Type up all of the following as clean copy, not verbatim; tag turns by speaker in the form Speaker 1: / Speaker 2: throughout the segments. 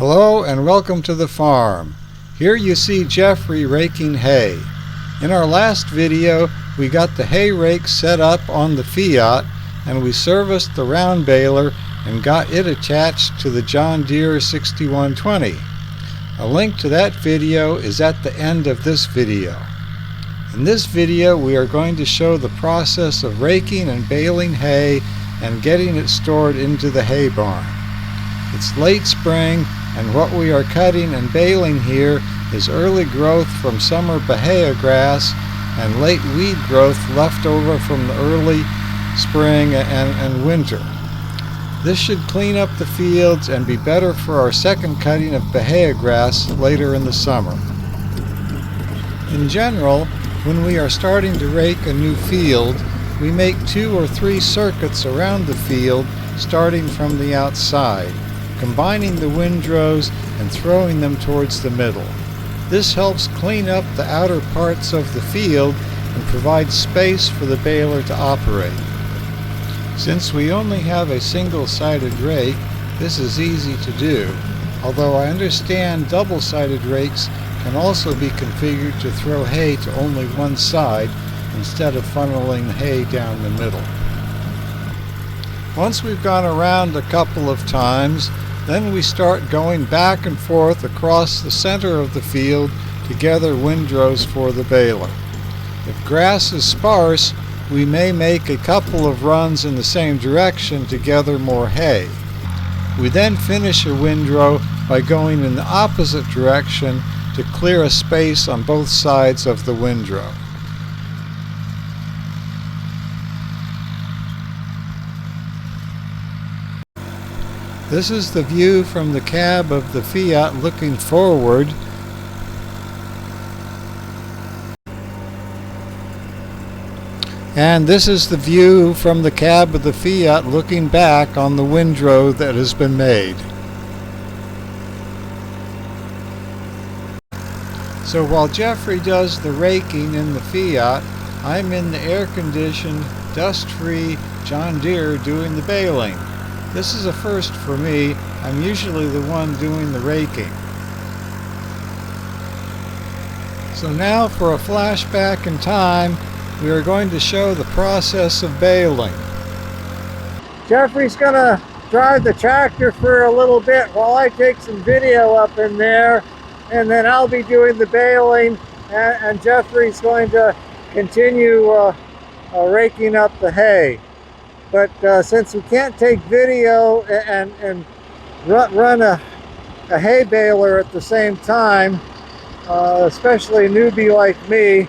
Speaker 1: Hello and welcome to the farm. Here you see Jeffrey raking hay. In our last video we got the hay rake set up on the Fiat and we serviced the round baler and got it attached to the John Deere 6120. A link to that video is at the end of this video. In this video we are going to show the process of raking and baling hay and getting it stored into the hay barn. It's late spring and what we are cutting and baling here is early growth from summer Bahiagrass and late weed growth left over from the early spring and winter. This should clean up the fields and be better for our second cutting of Bahiagrass later in the summer. In general, when we are starting to rake a new field, we make 2 or 3 circuits around the field starting from the outside, combining the windrows and throwing them towards the middle. This helps clean up the outer parts of the field and provides space for the baler to operate. Since we only have a single-sided rake, this is easy to do, although I understand double-sided rakes can also be configured to throw hay to only one side instead of funneling the hay down the middle. Once we've gone around a couple of times, then we start going back and forth across the center of the field to gather windrows for the baler. If grass is sparse, we may make a couple of runs in the same direction to gather more hay. We then finish a windrow by going in the opposite direction to clear a space on both sides of the windrow. This is the view from the cab of the Fiat looking forward. And this is the view from the cab of the Fiat looking back on the windrow that has been made. So while Jeffrey does the raking in the Fiat, I'm in the air-conditioned, dust-free John Deere doing the baling. This is a first for me. I'm usually the one doing the raking. So now for a flashback in time, we are going to show the process of baling. Jeffrey's going to drive the tractor for a little bit while I take some video up in there, and then I'll be doing the baling, and Jeffrey's going to continue raking up the hay. But since we can't take video and run a hay baler at the same time, especially a newbie like me,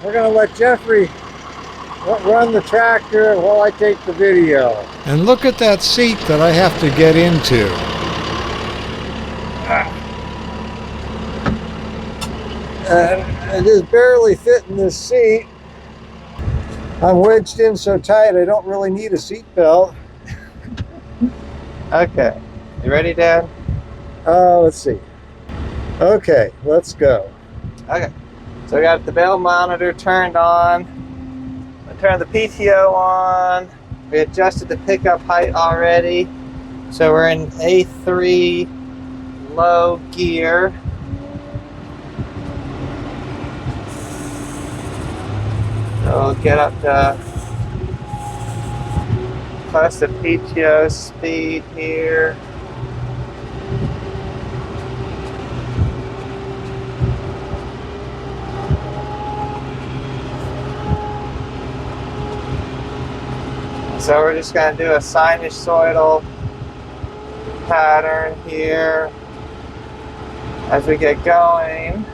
Speaker 1: we're going to let Jeffrey run the tractor while I take the video. And look at that seat that I have to get into. And it is barely fitting this seat. I'm wedged in so tight I don't really need a seat belt. Okay, you ready, Dad? Let's see. Okay, let's go. Okay, so we got the bell monitor turned on. I turned the PTO on. We adjusted the pickup height already. So we're in A3 low gear. So we'll get up to plus the PTO speed here. So we're just going to do a sinusoidal pattern here as we get going.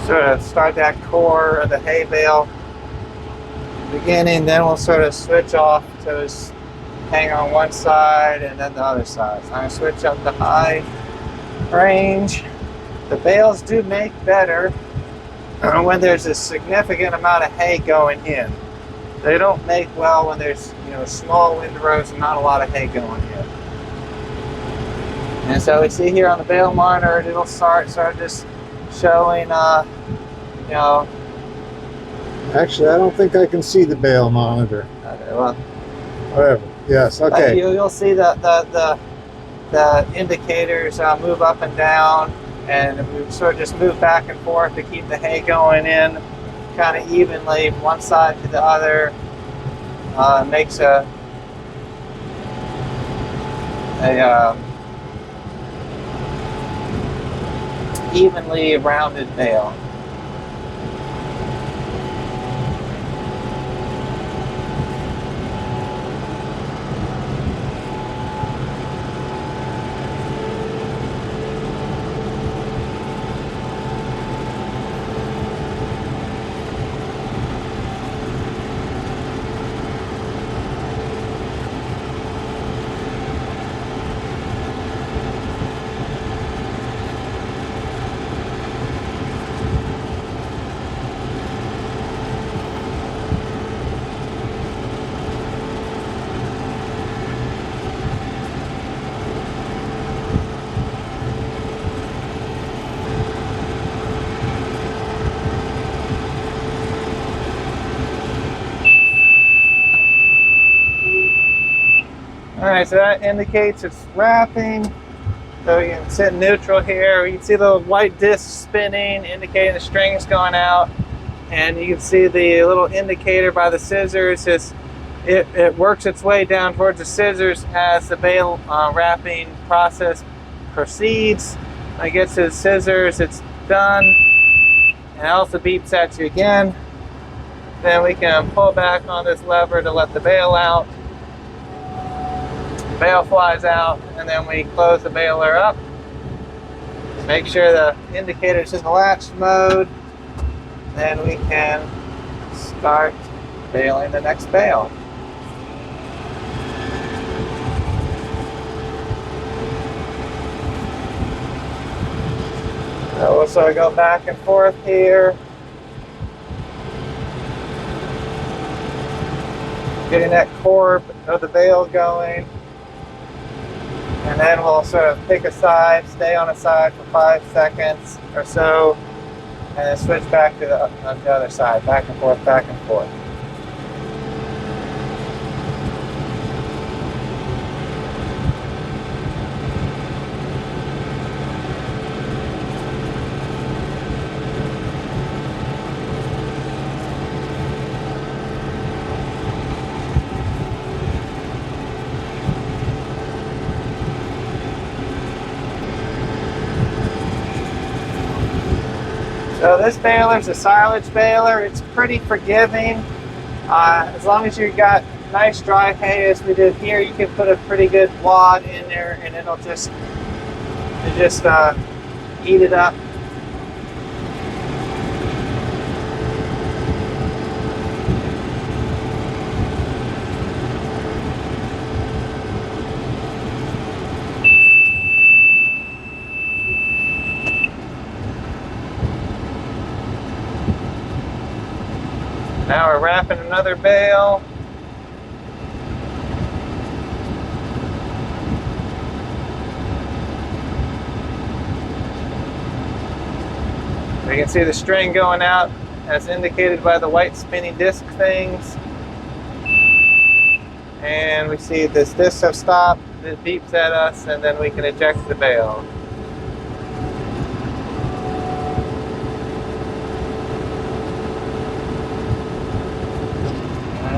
Speaker 1: Sort of start that core of the hay bale beginning, then we'll sort of switch off to just hang on one side and then the other side. So I'm going to switch up the high range. The bales do make better when there's a significant amount of hay going in. They don't make well when there's small windrows and not a lot of hay going in. And so we see here on the bale monitor, it'll start just showing, Actually, I don't think I can see the bale monitor.
Speaker 2: Okay, well,
Speaker 1: Whatever. Yes. Okay.
Speaker 2: You'll see the indicators move up and down, and we sort of just move back and forth to keep the hay going in kind of evenly from one side to the other. Makes a evenly rounded bale. Alright, so that indicates it's wrapping. So you can sit neutral here. You can see the white disc spinning, indicating the string's going out. And you can see the little indicator by the scissors. It works its way down towards the scissors as the bale wrapping process proceeds. When it gets to the scissors, it's done. And it also beeps at you again. Then we can pull back on this lever to let the bale out. The bale flies out, and then we close the baler up. Make sure the indicator's in the latch mode. Then we can start baling the next bale. So we'll sort of go back and forth here. Getting that core of the bale going. And then we'll sort of pick a side, stay on a side for 5 seconds or so, and then switch back to the other side, back and forth, back and forth. So this baler is a silage baler. It's pretty forgiving. As long as you've got nice dry hay as we did here, you can put a pretty good wad in there and it'll just eat it up. Now we're wrapping another bale. We can see the string going out as indicated by the white spinning disc things. And we see this disc have stopped, it beeps at us, and then we can eject the bale.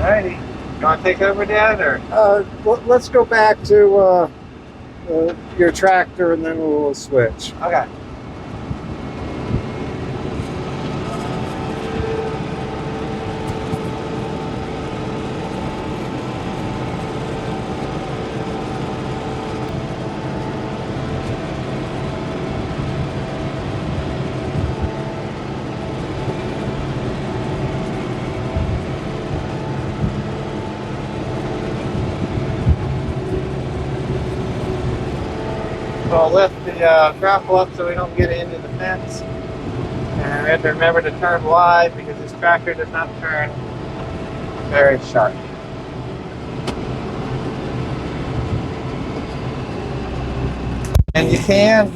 Speaker 2: Alrighty, you want to take over, Dad, or?
Speaker 1: Let's go back to your tractor and then we'll switch.
Speaker 2: Okay. So I'll lift the grapple up so we don't get into the fence. And we have to remember to turn wide because this tractor does not turn very sharp. And you can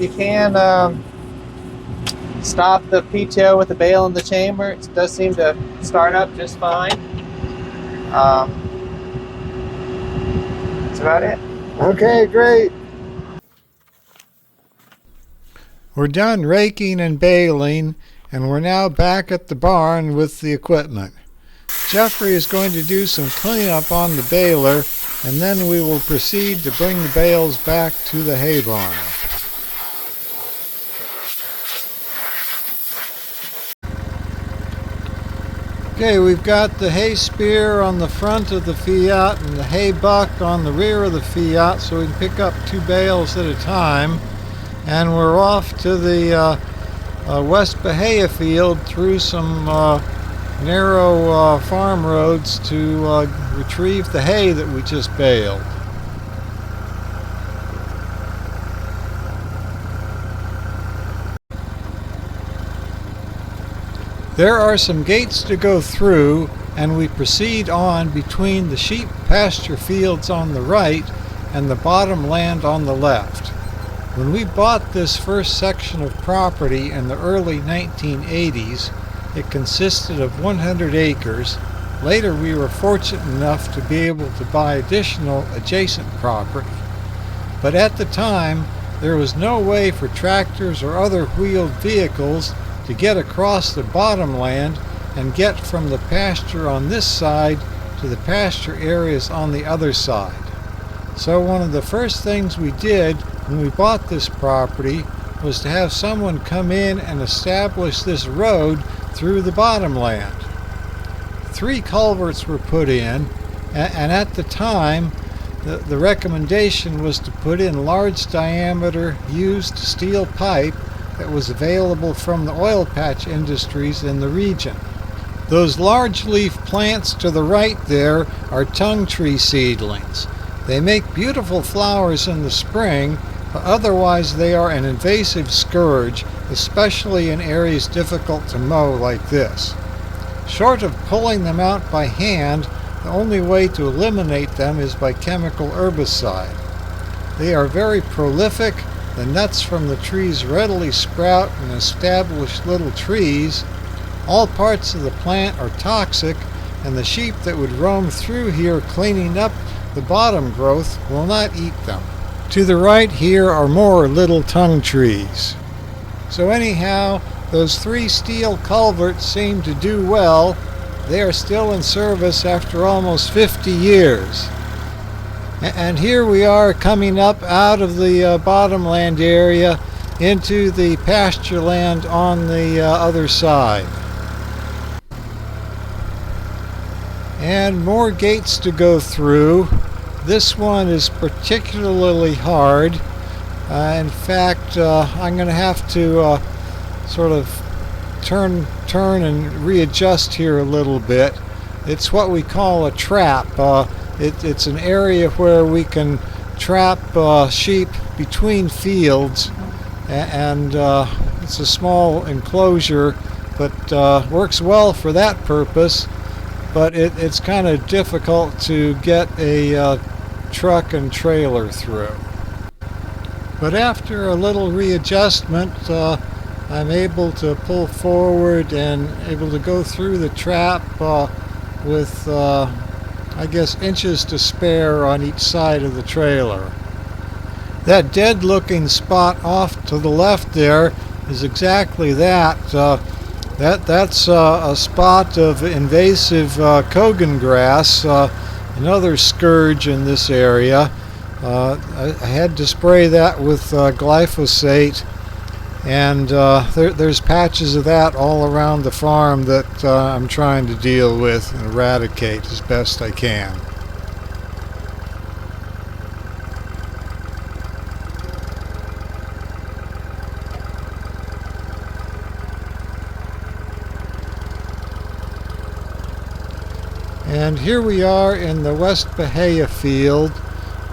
Speaker 2: stop the PTO with the bale in the chamber. It does seem to start up just fine. That's about it.
Speaker 1: Okay, great. We're done raking and baling, and we're now back at the barn with the equipment. Jeffrey is going to do some cleanup on the baler, and then we will proceed to bring the bales back to the hay barn. Okay, we've got the hay spear on the front of the Fiat and the hay buck on the rear of the Fiat, so we can pick up 2 bales at a time. And we're off to the West Bahia field through some narrow farm roads to retrieve the hay that we just baled. There are some gates to go through, and we proceed on between the sheep pasture fields on the right and the bottom land on the left. When we bought this first section of property in the early 1980s, it consisted of 100 acres. Later we were fortunate enough to be able to buy additional adjacent property. But at the time, there was no way for tractors or other wheeled vehicles to get across the bottom land and get from the pasture on this side to the pasture areas on the other side. So one of the first things we did when we bought this property was to have someone come in and establish this road through the bottom land. 3 culverts were put in, and at the time the recommendation was to put in large diameter used steel pipe that was available from the oil patch industries in the region. Those large leaf plants to the right there are tongue tree seedlings. They make beautiful flowers in the spring, but otherwise they are an invasive scourge, especially in areas difficult to mow like this. Short of pulling them out by hand, the only way to eliminate them is by chemical herbicide. They are very prolific. The nuts from the trees readily sprout and establish little trees. All parts of the plant are toxic, and the sheep that would roam through here cleaning up the bottom growth will not eat them. To the right here are more little tongue trees. So anyhow, those 3 steel culverts seem to do well. They are still in service after almost 50 years. And here we are coming up out of the bottomland area into the pasture land on the other side. And more gates to go through. This one is particularly hard. In fact, I'm going to have to sort of turn and readjust here a little bit. It's what we call a trap. It's an area where we can trap sheep between fields, and it's a small enclosure, but works well for that purpose. But it's kind of difficult to get a truck and trailer through. But after a little readjustment, I'm able to pull forward and able to go through the trap with I guess inches to spare on each side of the trailer. That dead looking spot off to the left there is exactly that. That's a spot of invasive Kogan grass, another scourge in this area. I had to spray that with glyphosate, and there's patches of that all around the farm that I'm trying to deal with and eradicate as best I can. And here we are in the West Bahia field,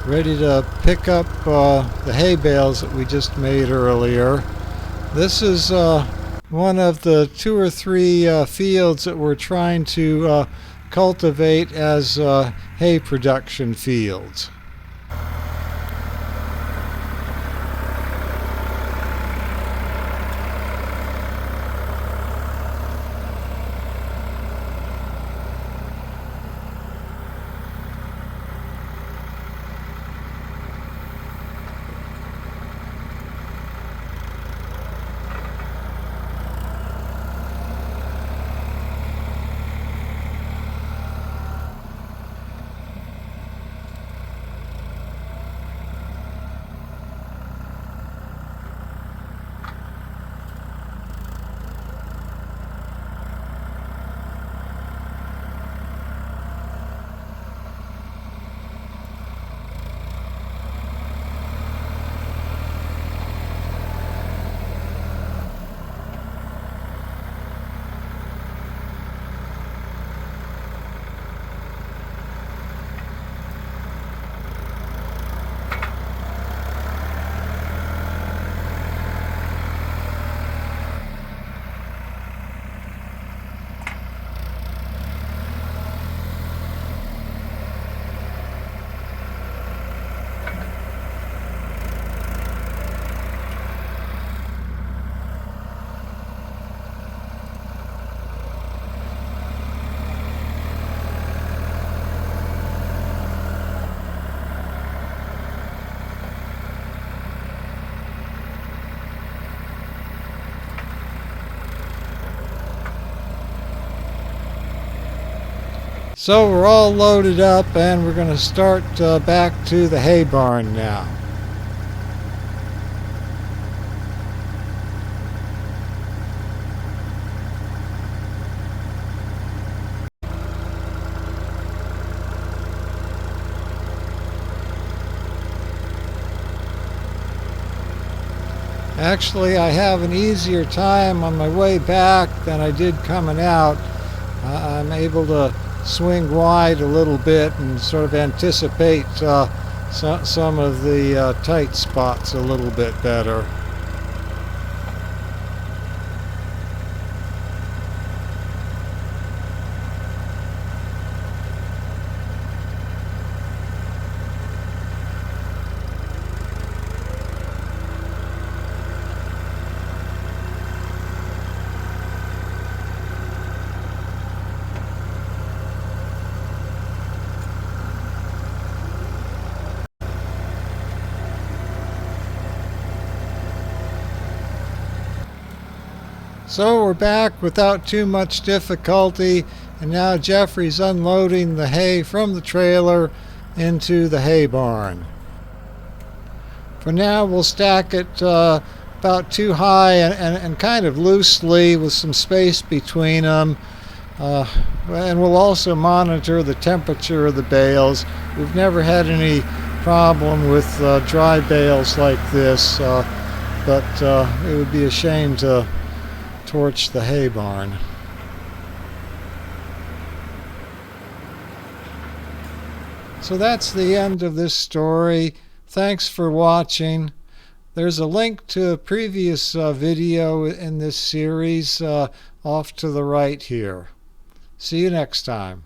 Speaker 1: ready to pick up the hay bales that we just made earlier. This is one of the 2 or 3 fields that we're trying to cultivate as hay production fields. So we're all loaded up and we're going to start back to the hay barn now. Actually, I have an easier time on my way back than I did coming out. I'm able to swing wide a little bit and sort of anticipate some of the tight spots a little bit better. So we're back without too much difficulty, and now Jeffrey's unloading the hay from the trailer into the hay barn. For now, we'll stack it about too high and kind of loosely with some space between them. And we'll also monitor the temperature of the bales. We've never had any problem with dry bales like this, but it would be a shame to torch the hay barn. So that's the end of this story. Thanks for watching. There's a link to a previous video in this series off to the right here. See you next time.